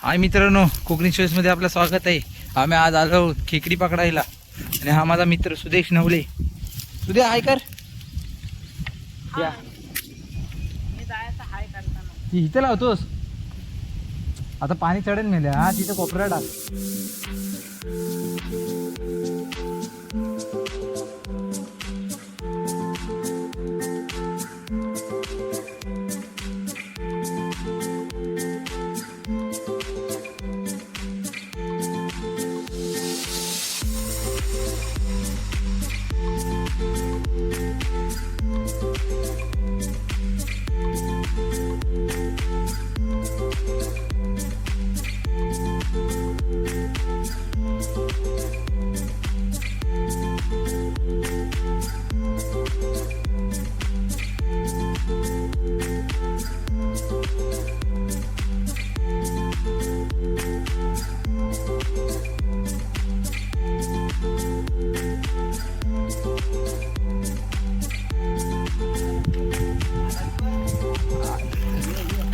हाय मित्रांनो, कोकणी चॉईस मध्ये आपलं स्वागत आहे. आम्ही आज आलो खेकडी पकडायला आणि हा माझा मित्र सुदेश नवले. सुदेश हाय कर. इथं लावतोस आता पाणी चढेल मेले. हा तिथं कोपरा टाक.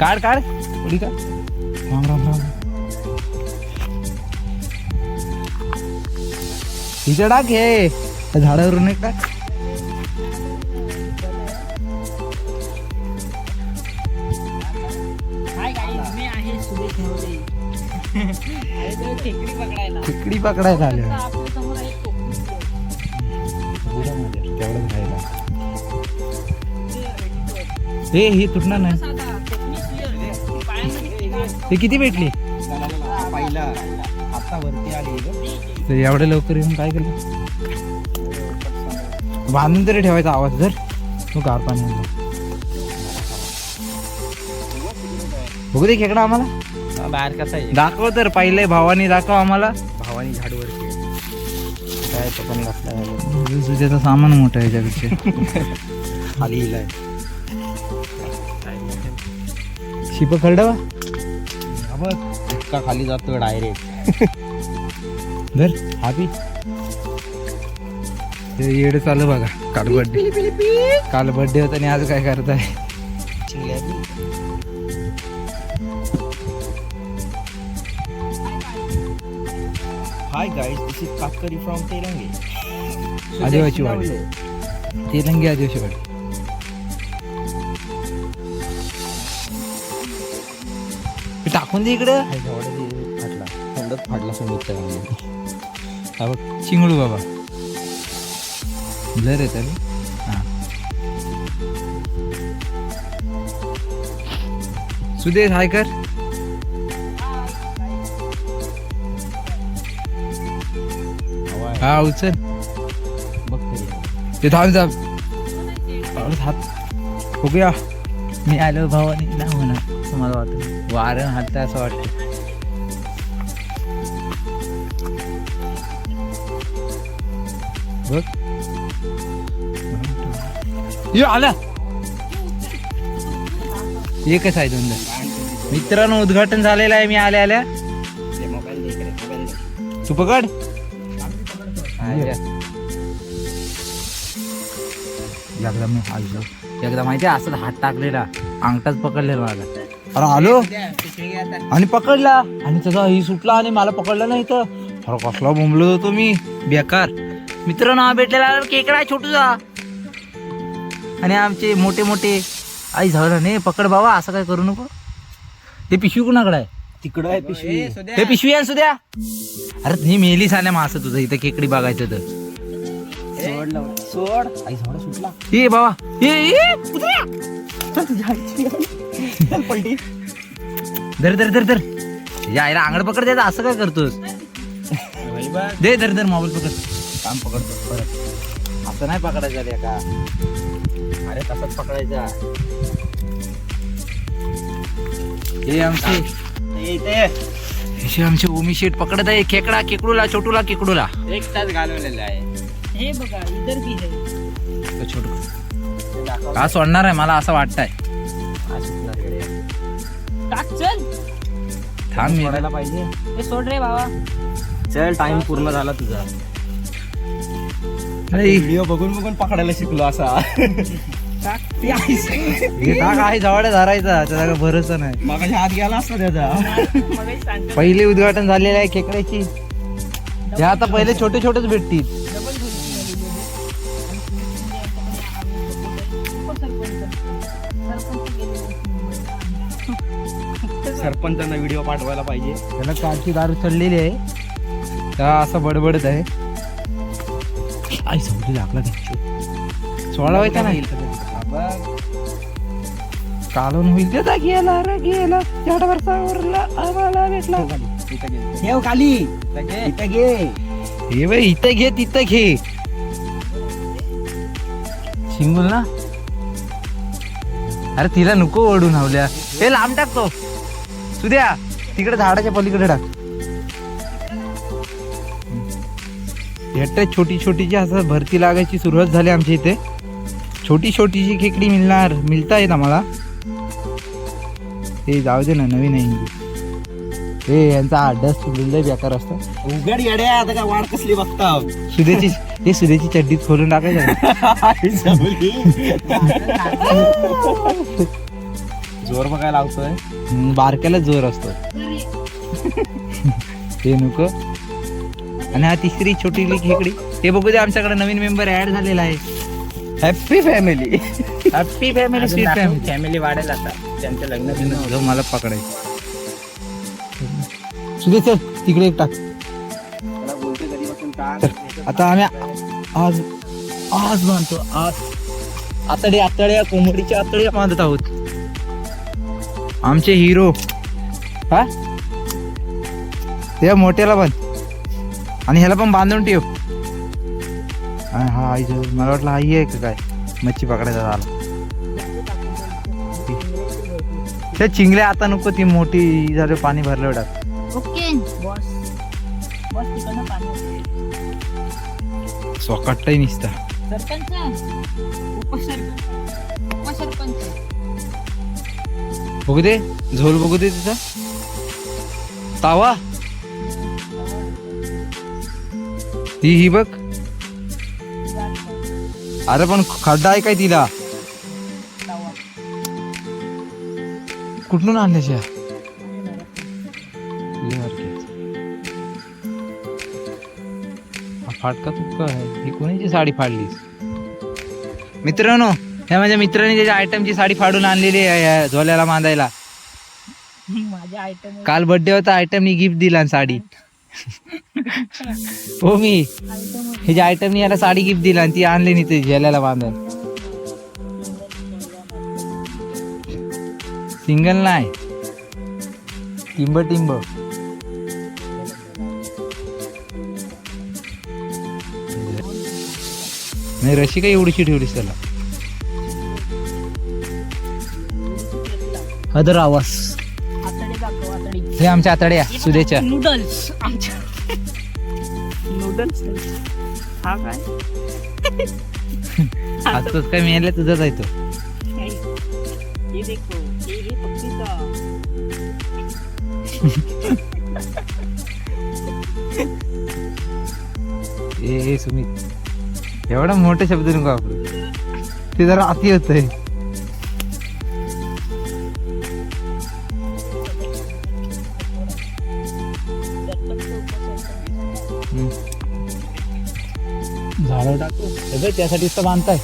काढ काढ उडी का. राम राम राम. इथं टाक हे झाडावरून एक टाक. खेकडी पकडायला आले. तेवढंच खायला हे तुटणार नाही. ते किती भेटली पहिला आता वरती आली तर एवढ्या लवकर येऊन काय केलं. बांधून तरी ठेवायचा आवाज जर तो गार पाणी बघू दे खेकडा आम्हाला बाहेर कसा आहे दाखव तर. पहिले भावानी दाखव आम्हाला. भावानी झाडवरती काय तो पण घातला. तुझ्याचं सामान मोठं आहे याच्यापेक्षा. खाली इलाय शिप खरडवा इतका खाली जातो डायरेक्ट. धर हापी ते येडे चालू बघा. काल बर्थडे होता आणि आज काय करताय. Hi guys, this is Katkari from Telange. आदिवासी वाडी. तेलंगी आदिवासी वाडी. टाकून दे इकडं. फाटला थंडच फाटला सुमितच्या हा बघ चिंगळू बाबा जर आहे तर. हा सुदेश हाय कर. हा उचल बघ ते थांब जा हात बघूया. मी आलो भावानी ना होणार तुम्हाला वाटत वारं हात असं वाटतं. बघ ये आला. एकच आहे दोनदा. मित्रांनो उद्घाटन झालेलं आहे. मी आल्या आल्या तू पकड. एकदा मी आलो. एकदा माहिती आहे असं हात टाकलेला अंगठाच पकडलेला माझा. अरे आलो आणि पकडला आणि त्याचा ही सुटला आणि मला पकडला नाही तर. अरे कसला बोंबलो होतो मी बेकार. मित्रांनो हा भेटलेला केकडा छोटूचा आणि आमचे मोठे मोठे आई झालं नाही. पकड बाबा असं काय करू नको. ते पिशवी कुणाकडे आहे. तिकडं आहे पिशवी. ते पिशवी आहे सुद्या. अरे ही मेली साल्या मासं तुझं इथं खेकडी बघायचं तर. सोड आई झाडा सुटला. ये बाबा ये पलटी. धर धर धर धर. यायला अंगड पकड द्यायचं असं काय करतोस. दे धर धर मोबाईल पकड. काम पकडतो परत. असं नाही पकडायचं रे का. अरे तसंच पकडायचा. हे आमचे ओमी शेट पकडत आहे खेकडा. केकडूला छोटूला केकडूला एक तास घालवलेला आहे. हे बघा इधर भी है. छोटू का सोडणार आहे मला असं वाटतंय. टाक चल. थांब मी सोडायला पाहिजे. हे सोड रे बाबा. चल टाइम पूर्ण झाला तुझा. अरे व्हिडिओ बघून बघून पकडायला शिकलो असा. हे टाक आहे जवळ धरायचा त्याचा काही भरोसा नाही. मागाशी हात गेला असता त्याचा. पहिले उद्घाटन झालेलं आहे खेकड्याची. हे आता पहिले छोटे छोटेच भेटतील. सरपंचांना व्हिडिओ पाठवायला पाहिजे. त्याला कारची दारू चढलेली आहे. त्या असं बडबडत आहे. आई समजली लागला सोळा व्हायचा नाही कालून होईल त्याचा गेला रे गेला आम्हाला भेटला. ठेव खाली इथं घे. हे बाई इथं घे तिथं घे. शिंगूल ना. अरे तिला नको ओढून हवल्या. हे लांब टाकतो सुद्या तिकडे झाडाच्या पलीकडे टाक. एकट्या छोटी छोटीची असं भरती लागायची सुरुवात झाली आमच्या इथे. छोटी छोटीची खेकडी मिळता येत आम्हाला. ते जाऊ दे ना नवीन आहे. हे यांचा अड्डाच लय बेकार असतो. उघड येड्या आता काय वाढ कसली बघता. सुद्याची चड्डीत खोलून टाकायचं. जोर बघायला लावतोय. बारक्याला जोर असतो. ते नको. आणि हा तिसरी छोटी खेकडी. हे बघू दे आमच्याकडे नवीन मेंबर ऍड झालेला आहे. Happy family. Happy family sweet family. Family वाढेल आता त्यांचं लग्न. मला पकडायचं. सुदे चल तिकडे एक टाक. आता आम्ही आज बांधतो. आतड्या कोंबडीच्या आतड्या बांधत आहोत. आमचे हिरो. हा ते मोठ्याला पण आणि ह्याला पण बांधून ठेव. हा आई मला वाटलं आई आहे का काय मच्छी पकडायचा झाला. त्या चिंगल्या आता नको. ती मोठी झाली पाणी भरलं टाक. ओके बॉस बॉस तिकडनं पाणी. स्वकट्टाही निसता. सरपंच उपसरपंच बघू दे झोल बघू दे तिचा तावा. ही बघ. अरे पण खड्डा आहे काय तिला. कुठून आणल्याच्या फाटका तुटका आहे. ही कोणाची साडी फाडलीस मित्रांनो. ह्या माझ्या मित्राने त्याच्या आयटमची साडी फाडून आणलेली आहे झोल्याला बांधायला. माझ्या आयटम काल बर्थडे होता. आयटमनी गिफ्ट दिला साडी. हो मी ह्याच्या आयटमनी याला साडी गिफ्ट दिला आणि ती आणली नाही ते झोल्याला बांधायला. सिंगल नाही टिंब टिंब. नाही रशी काही एवढीशी ठेवलीस त्याला. हदर आवाज. हे आमच्या आतड्या सुदेच्या. नूडल्स आमच्या नूडल्स. हा काय आजच काय मिळालं तुझंच आहे तो. ये देखो ये पक्षीचा. ए सुमित एवढा मोठे शब्द नको वापरू. ते जरा अति होतंय. झाड टाकू त्यासाठीच तर बांधताय.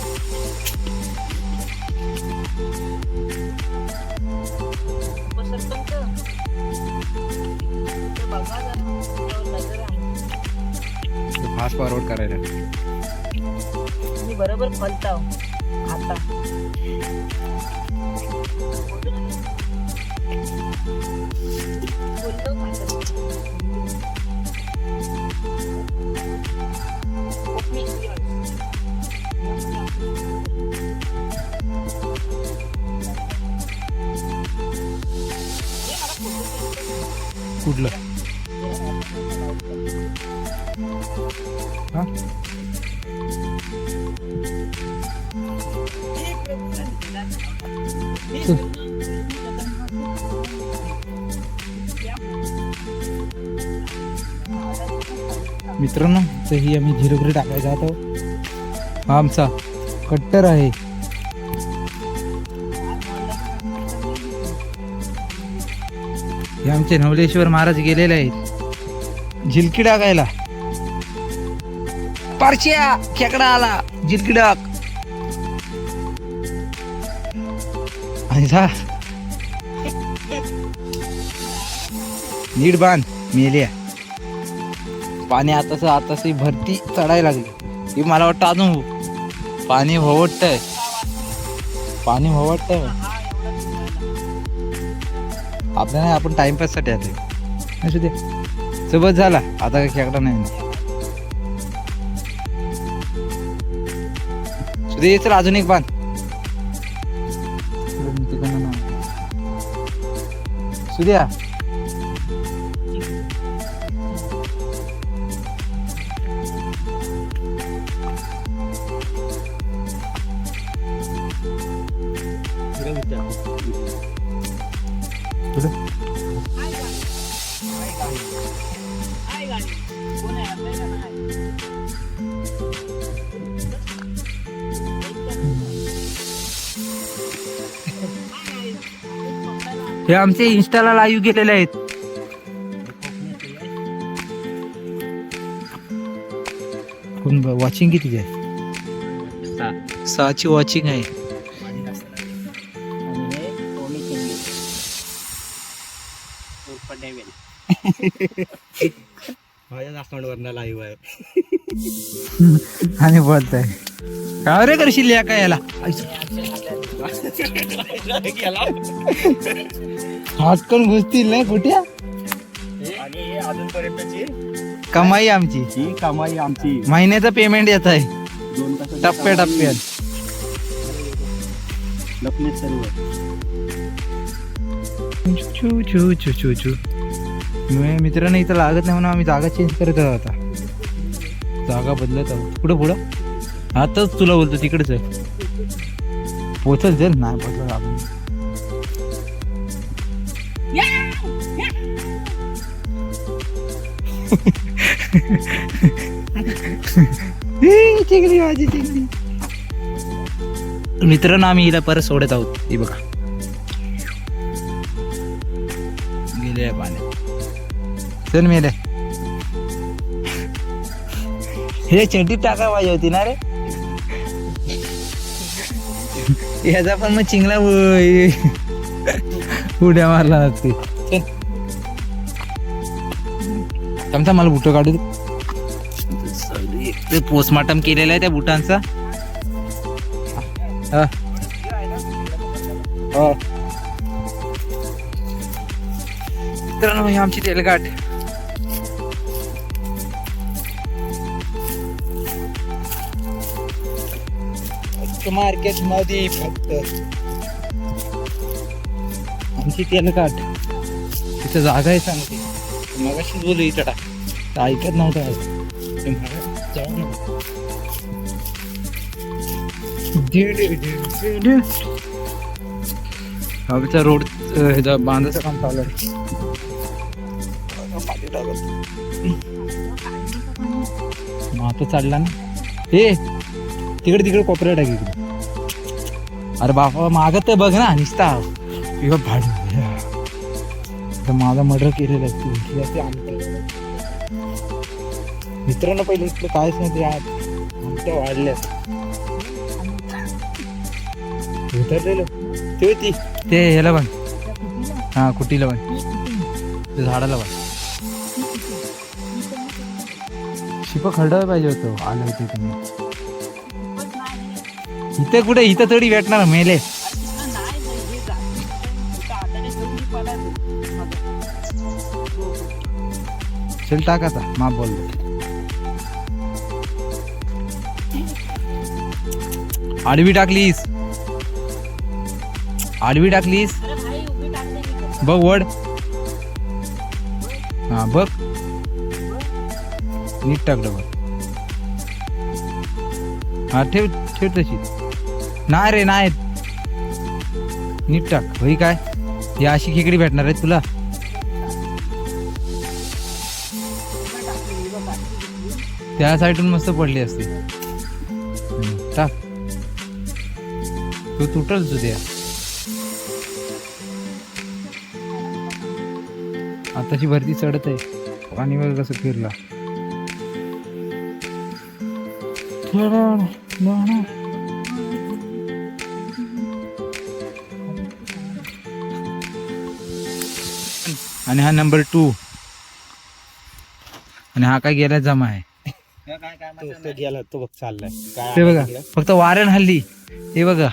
फास्ट फॉरवर्ड करायला मी बरोबर खोलताव आता. कुठलं हा मित्रांनो तर ही आम्ही झिरोगिरी टाकायचा आहोत. हा आमचा कट्टर आहे. हे आमचे नवलेश्वर महाराज गेलेले आहेत झिलकी डाकायला. पारश्या खेकडा आला झिलकी डाक. आणि जा नीट बांध मेल्या. पाणी आताच भरती चढायला लागली. हे मला वाटतं अजून पाणी भवटतंय. आपल्याला आपण टाइमपास साठी आलोय. असू दे सोबत झाला आता काही खेकडा नाही. सुदे चल अजून एक बांध. सुद्या हे आमचे इन्स्टाला लाईव्ह गेलेले आहेत. कोण वॉचिंग किती आहे? 6ची वॉचिंग आहे. माझ्या अकाउंटवर लाईव्ह आहे. आणि बोलताय काय रे करशील या काय याला हातकन घुसतील नाही कुठे. आणि अजूनपर्यंतची कमाई आमची. ही कमाई आमची. महिन्याचं पेमेंट येत आहे 2 तासाची टप्प्याटप्प्यात. लपलेत सर्व. मित्रांनो इथं लागत नाही म्हणून आम्ही जागा चेंज करत आहोत. आता जागा बदलत आहोत. पुढं आताच तुला बोलतो तिकडेच आहे. पोचल जाईल नाही पोचल आपण. चिंगडी माझी चिंगडी. मित्रांनो आम्ही हिला परत सोडत आहोत. ही बघा गेले पाण्यात. चल मेले. हे चेंडीत टाका पाहिजे होती ना रे. याचा पण मग चिंगला उड्या मारला लागते. आमचा मला बुट काढू दे. पोस्टमॉर्टम केलेला आहे त्या बुटांचा. मित्रांनो ही आमची तेलगाठ. मार्केट मध्ये फक्त आमची तेलगाठ. तिथं जागा आहे सांगते. मगाशीच बोलू इथं टाक ऐकत नव्हतं. जाऊ ना. आमचा रोड बांधायचं काम चालू आहे. आता चढला ना. हे तिकडे कोपऱ्या टाक इकडे. अरे बापा मागत बघ ना निसता भाड. माझा मर्डर केलेला आहे. मित्रांनो पहिले इकडे कायच नाही. ते आमच्या वाढल्या उतरलेलो ते ह्याला पण. हा कुटीला पण. ते झाडाला पण शिप खरडायला पाहिजे होतं. आलं होते तुम्ही इथे कुठे. इथं थोडी भेटणार मेले. चल टाक आता. माप बोललो. आडवी टाकलीस. बघ वड. हा बघ नीट टाक डबल. हा ठेव तशी. नाही रे नाही नीट टाक. होई काय ही अशी खेकडी भेटणार आहे तुला. त्या साईडून मस्त पडली असते. टाक तू तुटल तुझ्या. आताची भरती चढत आहे पाणी वगैरे कसं फिरला. आणि हा नंबर 2 आणि हा काय गेला जमा आहे. गेला तो बघ चाललाय ते बघा फक्त वारण हल्ली. हे बघा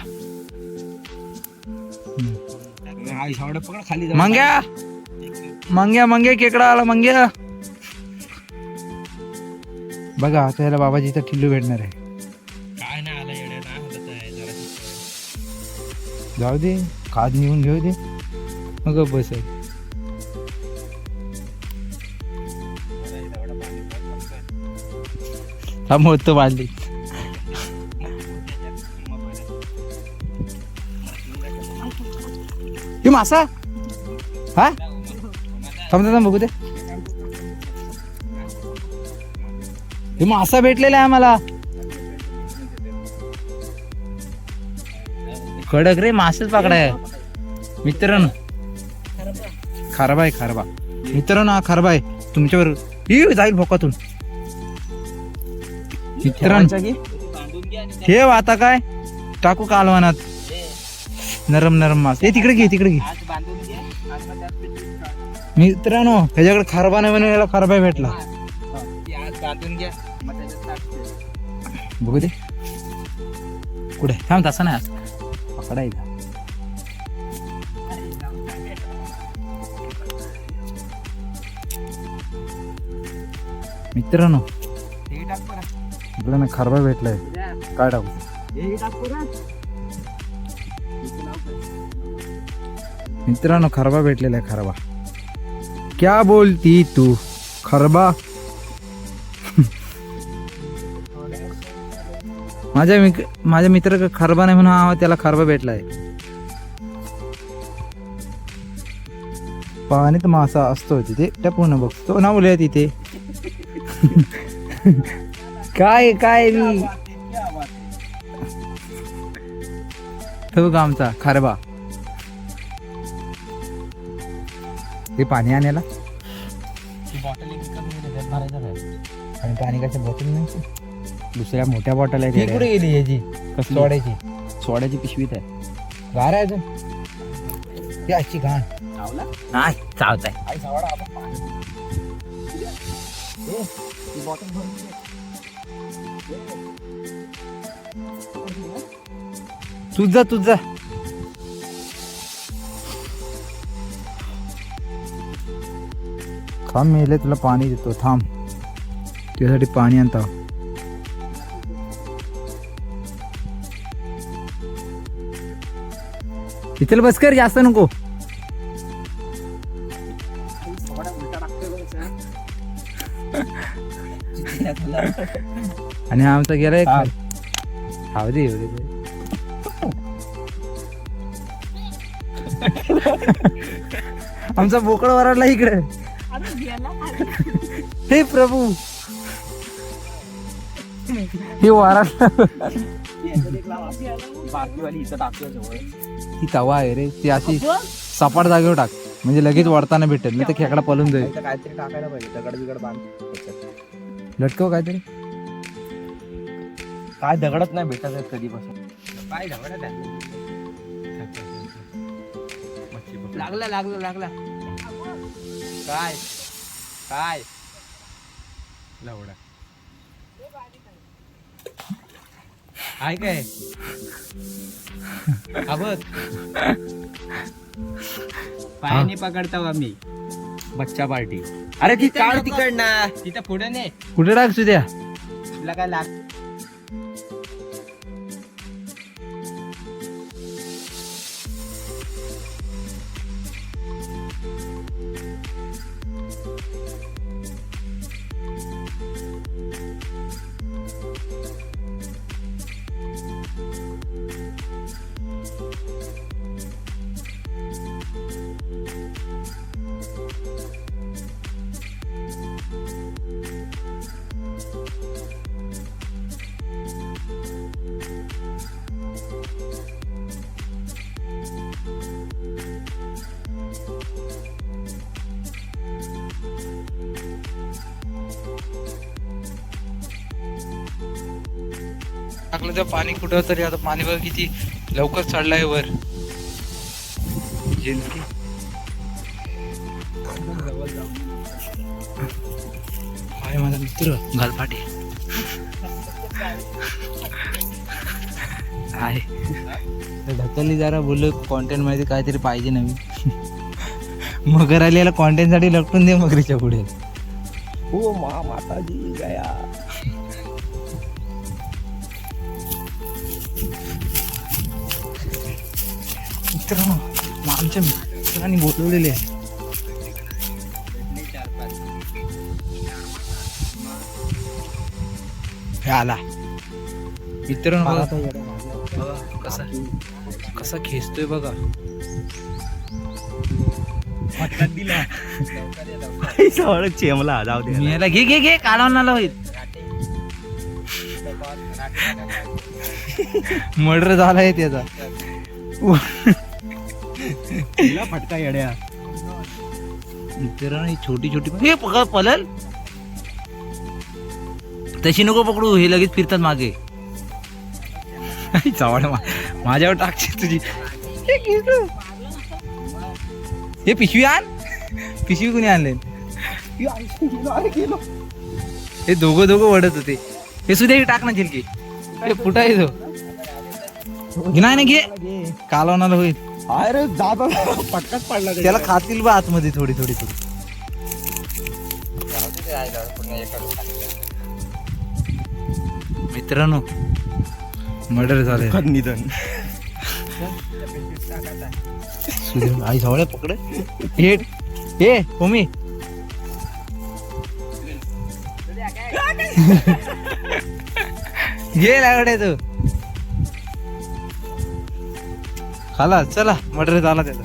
खाली मंग्या मंग्या मंग्या केकडा आला मंग्या. बघा आता याला बाबाजीचा किल्लू भेटणार आहे. काय नाही आला येड्या नाही होत आहे जरा. जाऊ दे खाद नेऊन घेऊ दे मग बस आहे. हा मोठं बांधली ही मासा. हा थांबता बघू दे. हे मासा भेटलेला आहे आम्हाला. कडक रे मासेच पकडाय मित्रांनो. खारबा आहे खारबा मित्रांनो. हा खारबा आहे तुमच्यावर ही जाईल भोकातून मित्रांनो. ठेव आता काय टाकू कालवानात. नरम नरम मास. हे तिकडे घे तिकडे घे मित्रांनो. ह्याच्याकडे खारबा नाही म्हणून याला खारबा भेटला. बघू दे कुठे थांब. तसा नाही पकडायचा. मित्रांनो आपल्याला खारबा भेटलाय. काय टाकू मित्रांनो. खरबा भेटलेला आहे. खरबा क्या बोलती तू खरबा. माझ्या मित्र खरबा नाही म्हणून हा त्याला खरबा भेटलाय. पाण्यात मासा असतो तिथे त्या पूर्ण बघतो ना बोलूया तिथे. काय काय मी बघ आमचा खरबा. हे पाणी आणायला आणि पाणी कशा बॉटल नाही. दुसऱ्या मोठ्या बॉटल आहे. कुठे गेली याची सोड्याची. सोड्याची पिशवीत आहे. गार आहे अजून ती आजची घाण नाही चावताय. तुझा तुझा थांब. मेले तुला पाणी देतो थांब. तुझ्यासाठी पाणी आणता. इथे बस कर जास्त नको. आणि आमचा गेलाय खाऊ दे एवढे. आमचा बोकड वरडला इकडे. हे प्रभू हे वरडला. ती तवा आहे रे. ती अशी सपाट जागेवर टाक म्हणजे लगेच वरताना भेटेल. नाही तर खेकडा पळून जाईल. काहीतरी टाकायला पाहिजे. दगड बिगड बांध लटकव काहीतरी. काय दगडच नाही भेटत आहेत कधीपासून. काय दगड लागला लागला लागला. काय काय लवडा आहे काय. पायाने पकडतो आम्ही. बच्चा पार्टी. अरे ती काढ तिकडनं. तिथं पुढे नाही. कुठे टाक तुझ्या. तुला काय लाग टाकलं तर पाणी कुठं तरी आता पाणी बघ किती लवकर चढलाय वर जिलकी. हाय माझा मित्र गालफाटे आहे. ढकलली जरा बोललो कॉन्टेंट मध्ये काहीतरी पाहिजे नवीन. मगर आलेला कॉन्टेंट साठी लटकून दे मगरीच्या पुढे. हो माताजी गया. मित्रांनो आमच्या मित्रांनी बोलवलेले आहे. हे आला मित्रांनो बघा कसा कसा खेचतोय बघा. दिला चेमला जाऊ दे. मी याला घे घे घे काढवणाला होईल. मर्डर झालाय त्याचा. तिला फटका येड्या. मित्रांनो ही छोटी छोटी हे पकड पलल तशी नको पकडू. हे लगेच फिरतात मागे. चावड माझ्यावर टाकते तुझी. हे पिशवी आण. पिशवी कुणी आणले. हे दोघं वडत होते. हे सुद्धा टाक ना झिलकी. हे फुटा येतो नाही ना घे कालवणाला होईल. अरे जातो पटकाच पडला त्याला खातील बा आतमध्ये थोडी थोडी थोडी. मित्रांनो मर्डर झाले. निधन आई जवळ पकड. हे हे होमी घे लागडे तू खाला. चला मर्डर झाला त्याचा.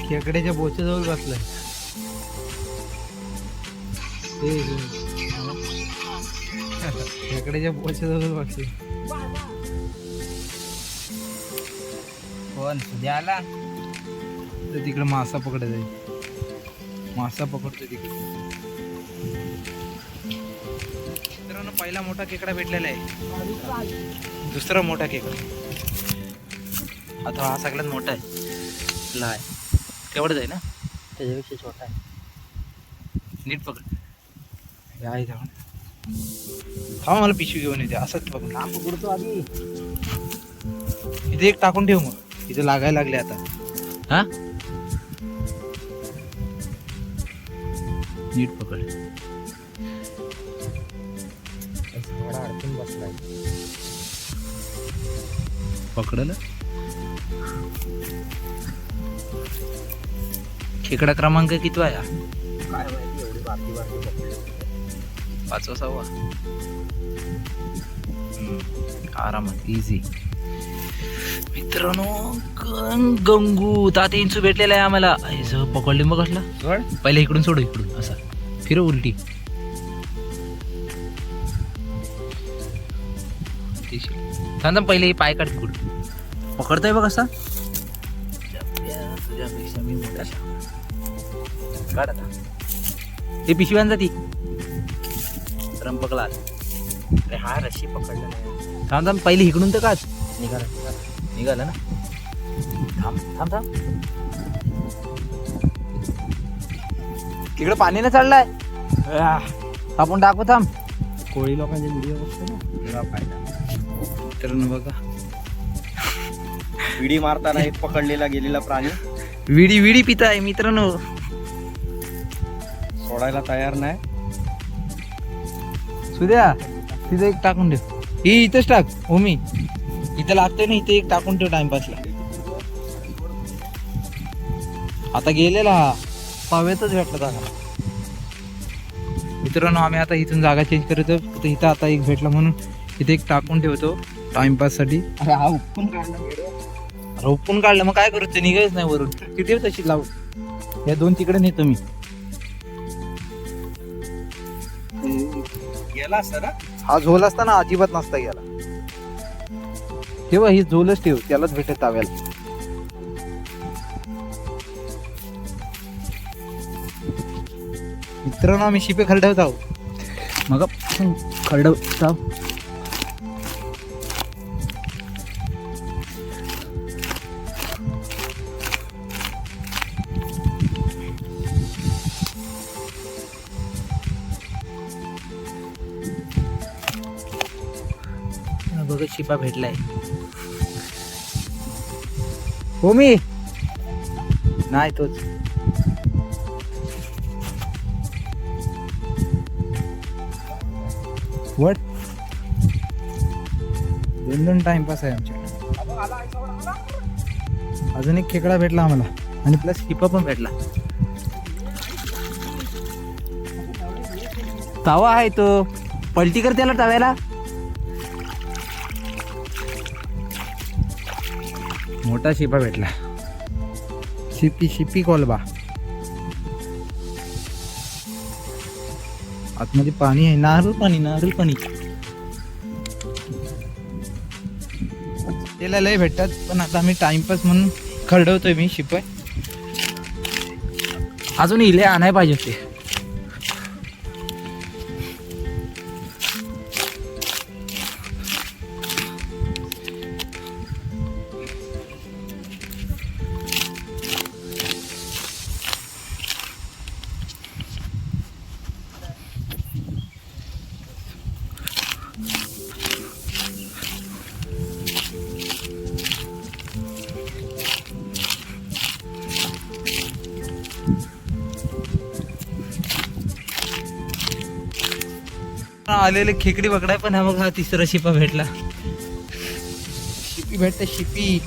खेकड्याच्या बोच्या जवळ बसलाय. खेकड्याच्या बोच्या जवळ बसले. कोण सुद्या आला तर तिकडे मासा पकडत आहे. मासा पकडतोय तिकडे. मित्रांनो पहिला मोठा खेकडा भेटलेला आहे. दुसरा मोठा खेकडा. आता हा सगळ्यात मोठा आहे. लाय तेवढंच आहे ना. त्याच्यापेक्षा छोटा आहे. नीट पकड. आहे जाऊन थांब मला पिशवी घेऊन येते. असंच पकड. पकडतो आधी. इथे एक टाकून ठेव. मग इथे लागायला लागले आता. हा नीट पकड. अडकून बसलाय. पकडलं. खेकडा क्रमांक किती आहे? काय माहिती एवढी बारकी बारकी पकडली. 5वा 6वा. आरामात इझी. मित्रांनो गंगू ताते इंचू भेटलेला आहे आम्हाला. पकडले मग कसला. पहिले इकडून सोडू. इकडून असा फिरव उलटी. थांब पहिले हे पाय काढ तिकडून. पकडताय बघ असा. तुझ्यापेक्षा मी मोठा काढ आता. हे पिशवी आण ती रंपकला. अरे हा रशी पकडला नाही. थांब पहिले इकडून तर काच. निघाला ना. थांब थांब थांब. तिकडे पाणी नाही चढलाय. आपण टाकू. थांब. कोळी लोकांचे व्हिडिओ बघतो ना फायदा. तर बघा विडी मारताना एक पकडलेला गेलेला प्राणी विडी पिताय मित्रांनो. सोडायला तयार नाही. सुद्या तिथे एक टाकून ठेव. ही इथंच टाक. होमी इथं लागतंय ना. इथे एक टाकून ठेव टाइमपासला. आता गेलेला हा पावेतच भेटला जागा. मित्रांनो आम्ही आता इथून जागा चेंज करतो. इथं आता एक भेटला म्हणून इथे एक टाकून ठेवतो टाइमपास साठी. अरे हा उपकून काढला. रोपून काढलं मग काय करू. ते निघायच नाही वरून. किती तशी लावू. या 2 तिकडे नेतो मी. गेला सर. हा झोल असता ना अजिबात नसता गेला. तेव्हा ही झोलच ठेव. त्यालाच भेटत ताव्याला. मित्रांनो आम्ही शिपे खरडवत आहोत मग खरडवत आहोत. बघ शिपा भेटलाय. हो मी नाही तोच. वट 2 टाइमपास आहे आमच्याकडे. अजून एक खेकडा भेटला आम्हाला आणि प्लस शिपा पण भेटला. तवा आहे तो पलटी कर त्याला तव्याला. मोठा शिपा भेटला. शिपी कोलबा. आतमध्ये पाणी आहे. नारळ पाणी त्याला लय भेटतात पण आता आम्ही टाइमपास म्हणून खरडवतोय मी शिपे. अजून इले आणाय पाहिजे होते. आलेले खेकडी पकडाय पण हा बघ हा तिसरा शिपा भेटला. शिपी भेटते शिपी.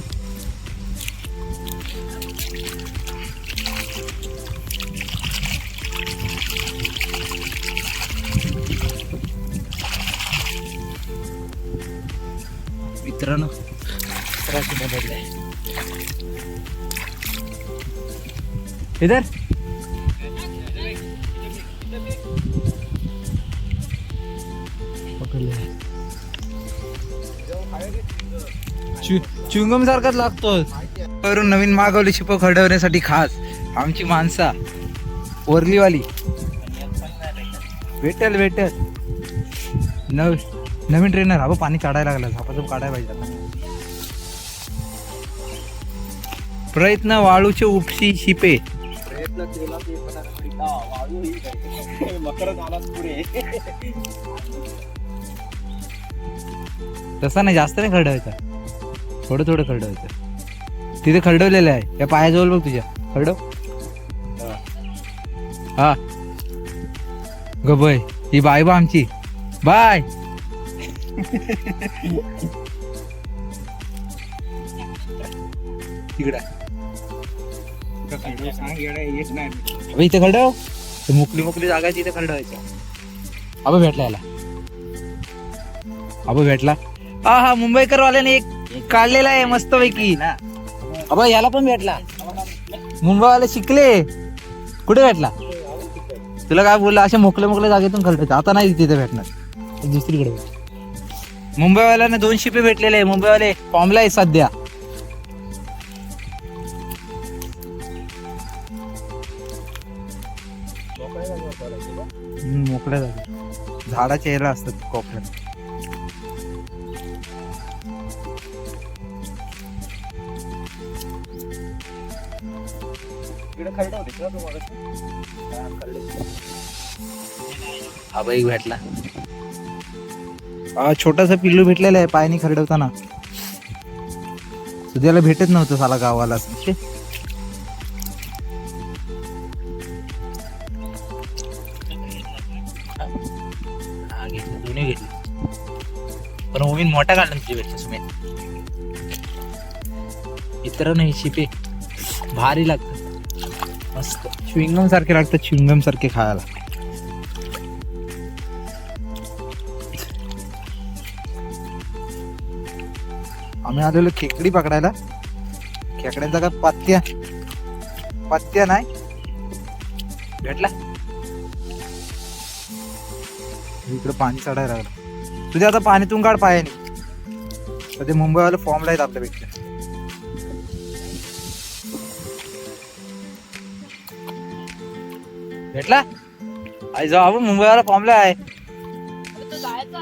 मित्रांनो तिसरा शिपा भेटलाय. इधर च्युंगम सारखाच लागतो. वरून नवीन मागवली शिप खरडवण्यासाठी खास आमची माणसा वरलीवाली. भेटेल नवीन ट्रेनर. हा पाणी काढायला लागला. झापाझप काढायला पाहिजे आता. प्रयत्न वाळूचे उपशी शिपे. प्रयत्न केला ते पण वाळू ही मकर झालाच पुढे. तसा नाही जास्त नाही खरडवायचा. थोडं खरडवायचं. तिथे खरडवलेलं आहे त्या पायाजवळ बघ तुझ्या. खरडव. हा गबय ही बाय बा आमची बाय. तिकडे इथे खरडव. मोकली जागा आहे तिथे खरडवायचं. अबे भेटला याला. अबे भेटला. हा मुंबईकर वाल्याने एक काढलेला आहे मस्त पैकी. अबे याला पण भेटला. मुंबईवाले शिकले. कुठे भेटला तुला? काय बोलला अशा मोकल्या जागेतून खरडायचं. आता नाही तिथे भेटणार. दुसरीकडे मुंबईवाल्याने 2 शिपे भेटलेले आहे. मुंबईवाले फॉर्मला आहे सध्या. मोकळ्या जागा झाडाच्या एरा असतात कोपऱ्यात. हा बाई भेटला. छोटासा पिल्लू भेटलेला आहे पायाने खरडवताना. सुद्याला भेटत नव्हतं साला गावाला. दोन्ही घेतले पण ओमीन मोठा काढला तुझी भेटला सुमेन. इतर नाही शिपे भारी लागतात मस्त. च्युइंगम सारखे लागतात. च्युइंगम सारखे खायला. आम्ही आलेलो खेकडी पकडायला. खेकड्यांचा काय पत्त्या नाही भेटला. इकडे पाणी चढायला लागलं. तुझ्या आता पाणीतून काढ पायाने. तर ते मुंबईवाले फॉर्मला आहेत आपल्यापेक्षा. भेटला आई जाऊ आपण मुंबईला फॉर्मला आहे. तो जायचा.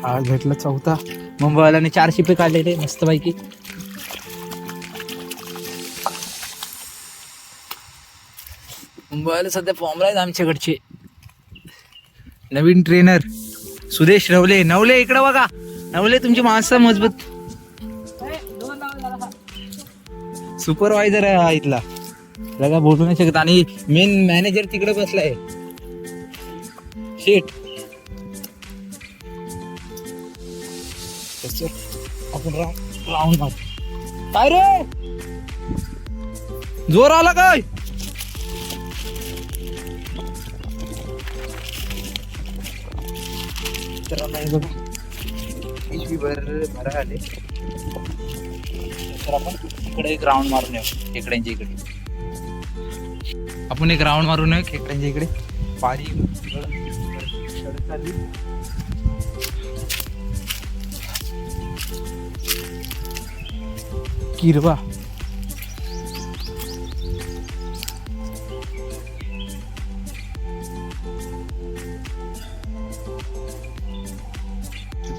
हा भेटला चौथा. मुंबईवाल्याने 4 शिपे काढलेले मस्त पैकी. मुंबईला सध्या फॉर्मला आहेत आमच्याकडचे. नवीन ट्रेनर सुदेश नवले इकडे बघा. नवले तुमची माणसं मजबूत. दोन लावा जरा. सुपरवायझर आहे हा इथला. त्याला बोलू नाही शकत. आणि मेन मॅनेजर तिकडे बसलाय. शेट आपण राऊंड मारतो. काय रे जोर आला काय? तर नाही बघा HP भरा आले. तर आपण इकडे एक राऊंड मारून येऊ. खेकड्यांच्या इकडे आपण एक राऊंड मारून येऊ खेकड्यांच्या इकडे. पाणी चालली. किरवा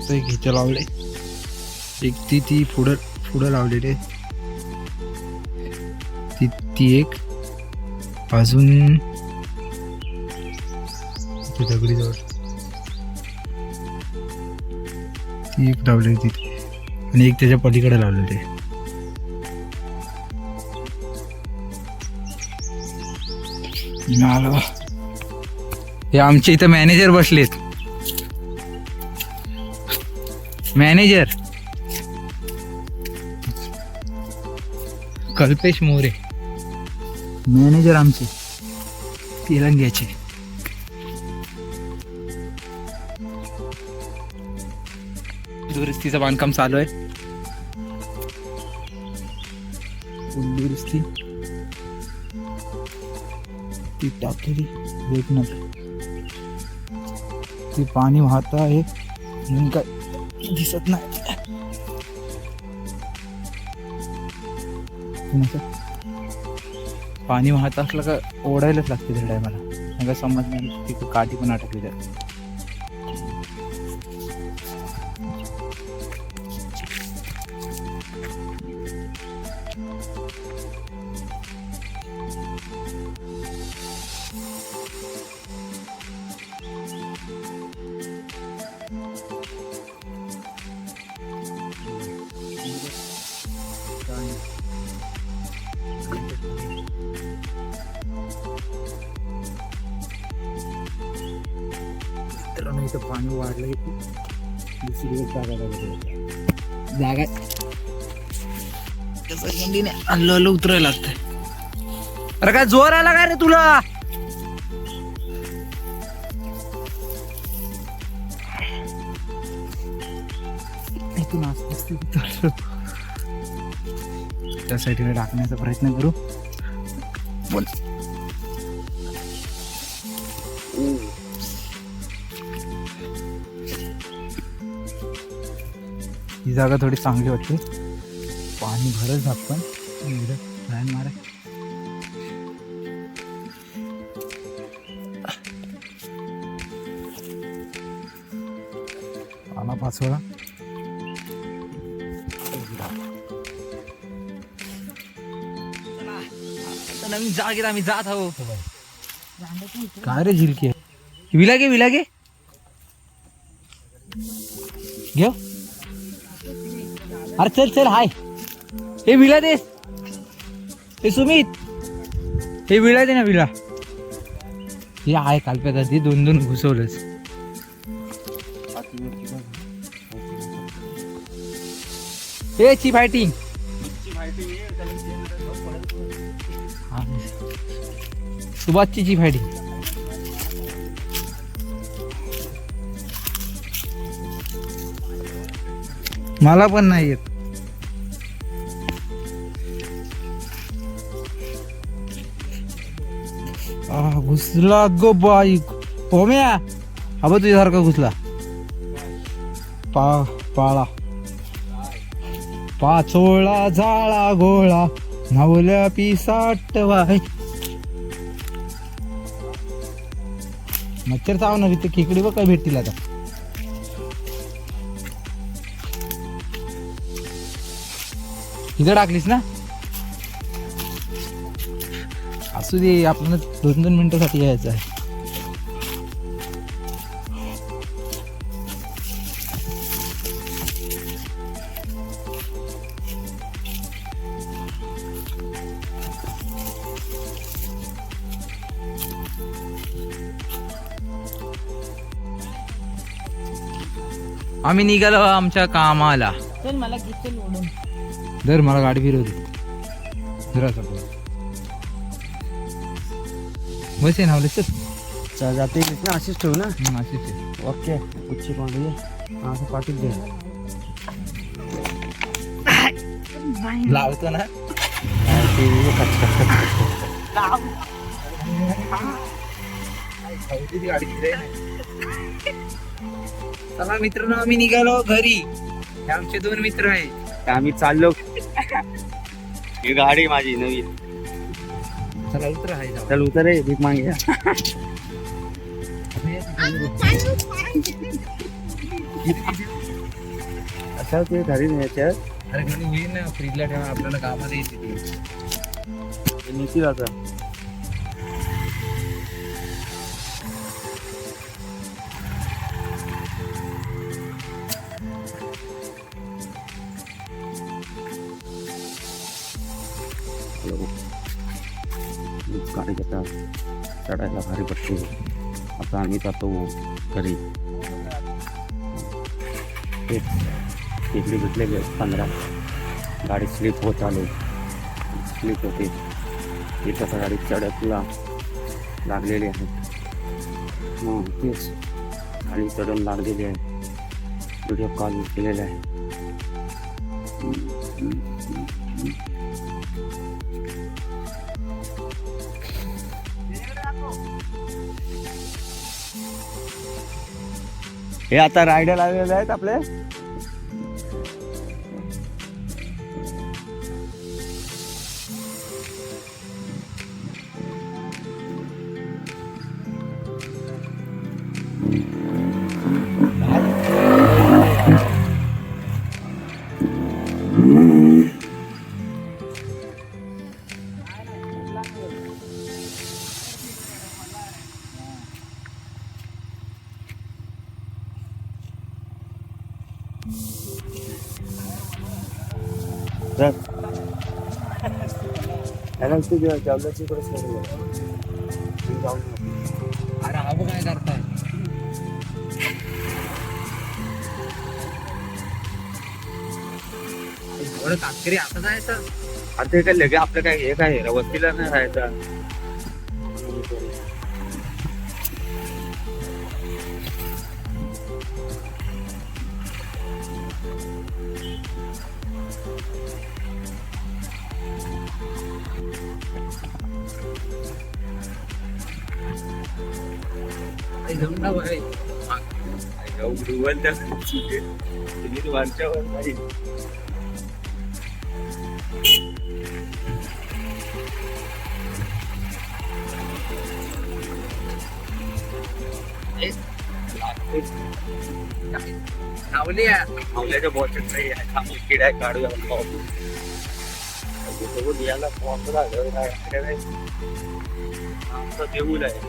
घ्यायचं लावले. एक ती पुढं लावलेली आहे. ती एक अजून दगडी जवळ ती एक लावलेली तिथे. आणि एक त्याच्या पलीकडे लावलेली आहे. हे आमच्या इथं मॅनेजर बसलेत. मॅनेजर कल्पेश मोरे मॅनेजर आमचे तिरंग्याचे. दुरुस्तीचं बांधकाम चालू आहे. दुरुस्ती ती टाकलेली ती पाणी वाहत आहे म्हणून काय दिसत नाही. पाणी वाहत असलं का ओढायलाच लागते त्या टायमाला. मला समज नाही तिथे काठी पण अटकली जाते. इथं पाणी वाढलं की दुसरी जागा हल्लो उतरायला लागतंय. अरे काय जोर आला काय रे तुला? इथून त्या साईडला टाकण्याचा प्रयत्न करू. बोल. ही जागा थोडी चांगली वाटते. पाणी भरत झापण लाईन मारा. आला पाचोळा. नवीन जागेत आम्ही जात आहो. काय रे झिलकी विलागे विलागे घेऊ. अरे चल चल. हाय हे विला दे. हे सुमित हे विला दे ना. विला हे आहे कालप्यात आधी 2-2 घुसवलंच. हे ची फायटिंग सुभाषची फायटिंग. मला पण नाही येत. घुसला गो बाई. पोम्या हा बघ तुझ्यासारखा घुसला. पाळा पाचोळा झाळा गोळा नवल्या पिसाट वाय. मच्छर चावणार इथे खेकडी बघ काय भेटतील आता. इथं टाकलीस ना. असू दे आपल्याला 2-2 मिनिटासाठी यायचं आहे. आम्ही निघालो आमच्या कामाला. चल मला किचन ओढून. दर मला गाडी फिरवते जरा बस आहे नावले सर जाते ना अशीच ठेवू ना. अशीच ओके कुछ असं पाटील दे. लावतो ना. चला मित्रांनो आम्ही निघालो घरी. हे आमचे 2 मित्र आहेत. आम्ही चाललो. ही गाडी माझी नवीन. चला उतर आहे जाऊ. चल उतर रे भीक मागे. असं ते घरी न्यायच्या. अरे घरी होईल ना फ्रीजला ठेवा आपल्याला कामाला येते ती. नीती आता गाडी घेता चढायला भारी पडते. आता आम्ही जातो घरी. इकडे भेटले 15 गाडी स्लिप होत आलो. स्लिप होते इथं गाडी चढतला लागलेली आहे. मग तेच गाडी चढून लागलेली आहे. व्हिडिओ कॉल केलेला आहे. हे आता रायडर आलेले आहेत आपले. अरे हा बघ काय करताय. एवढं कातकरी आता जायचं. आता काय लगे आपलं काय हे काय वस्तीला नाही राहायचं. जमला बघाय वरच्यावर नाही. नावल्या बॉटल नाही आहे. किड्या काढूया याला आमचं देऊल आहे.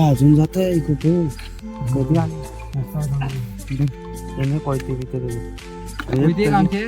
अजून जात आहे कुठे कधी आले पळते आमचे